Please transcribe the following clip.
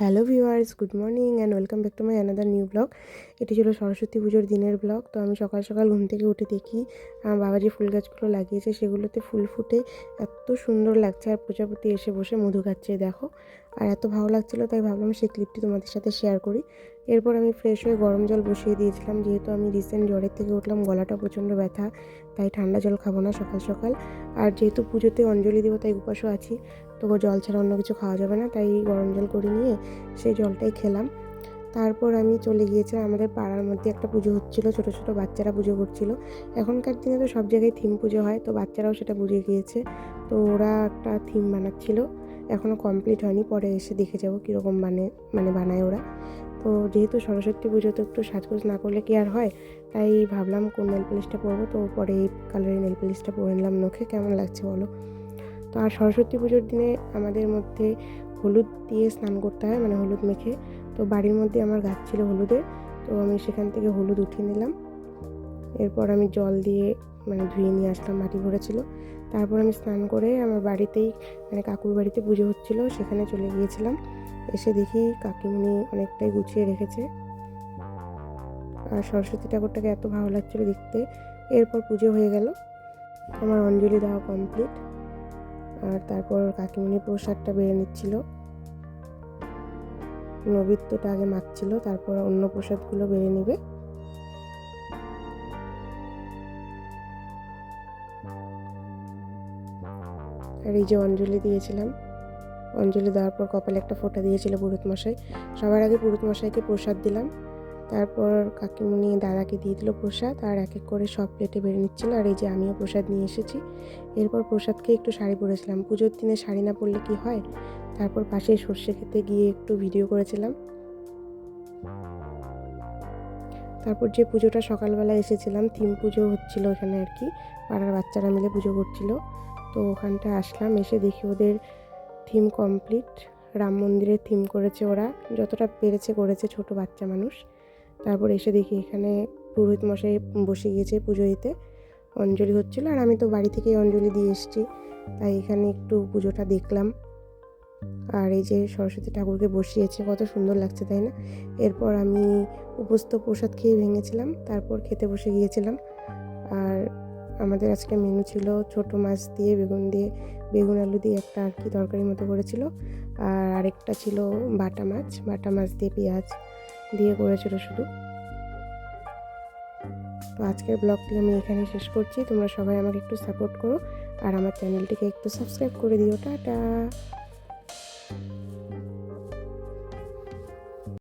Hello viewers, good morning and welcome back to my another new blog. এটি ছিল সরস্বতী পুজোর দিনের ব্লগ। তো আমি সকাল সকাল ঘুম থেকে উঠে দেখি আমার বাবা যে ফুল গাছগুলো লাগিয়েছে সেগুলোতে ফুল ফুটে এত সুন্দর লাগছে, আর প্রজাপতি এসে বসে মধু খাচ্ছে দেখো। আর এত ভালো লাগছিলো, তাই ভাবলাম সেই ক্লিপটি তোমাদের সাথে শেয়ার করি। এরপর আমি ফ্রেশ হয়ে গরম জল বসিয়ে দিয়েছিলাম, যেহেতু আমি রিসেন্ট জ্বরের থেকে উঠলাম, গলাটা প্রচণ্ড ব্যথা, তাই ঠান্ডা জল খাবো না সকাল সকাল। আর যেহেতু পুজোতে অঞ্জলি দেবো তাই উপাসও আছি, তো জল ছাড়া অন্য কিছু খাওয়া যাবে না, তাই গরম জল করে নিয়ে সেই জলটাই খেলাম। তারপর আমি চলে গিয়েছিলাম, আমাদের পাড়ার মধ্যে একটা পুজো হচ্ছিলো, ছোটো ছোটো বাচ্চারা পুজো করছিল। এখনকার দিনে তো সব জায়গায় থিম পুজো হয়, তো বাচ্চারাও সেটা বুঝে গিয়েছে। তো ওরা একটা থিম বানাচ্ছিল, এখনও কমপ্লিট হয়নি, পরে এসে দেখে যাবো কীরকম বানায় ওরা। তো যেহেতু সরস্বতী পুজো, তো একটু সাজগোজ না করলে কি আর হয়, তাই ভাবলাম কোন নেল পলিশটা পরবো। তো পরে এই কালারের নেল পলিশটা পরে নিলাম নখে। কেমন লাগছে বলো। তো আর সরস্বতী পুজোর দিনে আমাদের মধ্যে হলুদ দিয়ে স্নান করতে হয়, হলুদ মেখে। তো বাড়ির মধ্যে আমার গাছ ছিল হলুদের, তো আমি সেখান থেকে হলুদ উঠিয়ে নিলাম। এরপর আমি জল দিয়ে ধুয়ে নিয়ে আসলাম, মাটি ভরেছিল। তারপর আমি স্নান করে আমার বাড়িতেই কাকুর বাড়িতে পুজো হচ্ছিলো, সেখানে চলে গিয়েছিলাম। এসে দেখি কাকিমুনি অনেকটাই গুছিয়ে রেখেছে, আর সরস্বতী ঠাকুরটাকে এত ভালো লাগছিলো দেখতে। এরপর পুজো হয়ে গেল, আমার অঞ্জলি দেওয়া কমপ্লিট। আর তারপর কাকিমুনি প্রসাদটা বেড়ে নিচ্ছিল, নৈবেদ্যটা আগে মাখছিল, তারপর অন্য প্রসাদগুলো বেড়ে নেবে। আর এই যে অঞ্জলি দিয়েছিলাম, অঞ্জলি দেওয়ার পর কপালে একটা ফোঁটা দিয়েছিল পুরোহিত মশাই। সবার আগে পুরোহিত মশাইকে প্রসাদ দিলাম, তারপর কাকিমুনি দাদাকে দিয়ে দিল প্রসাদ, আর এক এক করে সব প্লেটে বেড়ে নিচ্ছিল। আর এই যে আমিও প্রসাদ নিয়ে এসেছি। এরপর প্রসাদ খেয়ে একটু শাড়ি পরেছিলাম, পুজোর দিনে শাড়ি না পরলে কি হয়। তারপর পাশে সর্ষে খেতে গিয়ে একটু ভিডিও করেছিলাম। তারপর যে পুজোটা সকালবেলা এসেছিলাম, থিম পুজো হচ্ছিল এখানে আর কি, পাড়ার বাচ্চারা মিলে পুজো করছিল। তো ওখানটা আসলাম, এসে দেখি ওদের থিম কমপ্লিট। রাম মন্দিরের থিম করেছে ওরা, যতটা পেরেছে করেছে, ছোট বাচ্চা মানুষ। তারপর এসে দেখি এখানে পুরোহিত মশাই বসে গিয়েছে পুজো দিতে, অঞ্জলি হচ্ছিলো। আর আমি তো বাড়ি থেকেই অঞ্জলি দিয়ে এসেছি, তাই এখানে একটু পুজোটা দেখলাম। আর এই যে সরস্বতী ঠাকুরকে বসিয়েছে, কত সুন্দর লাগছে তাই না। এরপর আমি উপস্থ প্রসাদ খেয়ে ভেঙেছিলাম, তারপর খেতে বসে গিয়েছিলাম। আর আমাদের আজকে মেনু ছিল ছোট মাছ দিয়ে বেগুন আলু দিয়ে একটা আর কি তরকারি মতো করেছিল, আর আরেকটা ছিল বাটা মাছ দিয়ে পেঁয়াজ দিয়ে করেছিল শুধু। তো আজকের ব্লগটি আমি এখানে শেষ করছি। তোমরা সবাই আমাকে একটু সাপোর্ট করো, আর আমার চ্যানেলটিকে একটু সাবস্ক্রাইব করে দিও। টাটা।